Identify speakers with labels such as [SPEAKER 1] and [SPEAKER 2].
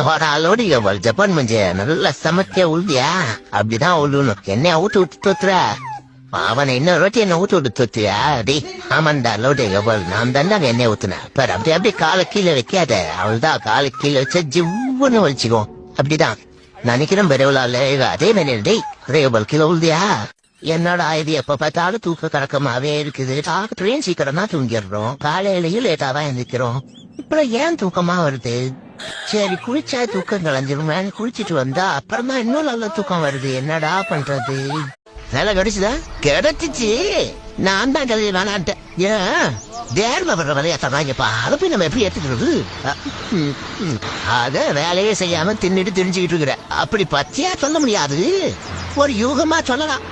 [SPEAKER 1] ஒரு ஆளோடு எவ்வளவு ஜப்பான் மஞ்ச நல்லா சமைக்க உழுதியா அப்படிதான் உழுணும் என்ன ஊட்டு விட்டு தோத்துற அவனை இன்னொரு வாட்டி என்ன ஊட்டு விட்டு தோத்துறியா டே ஆமாண்டா லோடு எவ்வளவு நான் தாண்டா எண்ணெய் ஊத்துனேன் பாரு அப்படியே காலை கீழே வைக்காத அவள்தான் காலை கீழே வச்சா ஜிவ்வுன்னு வலிச்சுக்கோ அப்படிதான் நினைக்கிறேன் பெரியவளால அதே மாதிரி டே எவ்வளவு கீழே உழுதியா என்னோட இது எப்ப பார்த்தாலும் தூக்க கறக்கமாவே இருக்குது டாக்டரையும் சீக்கிரம் தான் தூங்கிடுறோம் காலையிலயும் லேட்டா தான் எழுந்திக்கிறோம் இப்ப ஏன் தூக்கமா வருது சரி குளிச்சா தூக்கம் கலைஞ்சிரும் குளிச்சிட்டு வந்தா அப்புறமா இன்னும் நல்ல தூக்கம் வருது என்னடா பண்றது வேலை கிடைச்சுதா கிடைச்சிச்சு நான் தான் கல்வி வேணான்ட்டேன் ஏன் தேர்ல வர்ற விளையாட்டா அதை போய் நம்ம எப்படி ஏத்துக்கிறது அத வேலையே செய்யாம தின்னுட்டு தெரிஞ்சுக்கிட்டு இருக்கிற அப்படி பச்சையா சொல்ல முடியாது ஒரு யூகமா சொல்லலாம்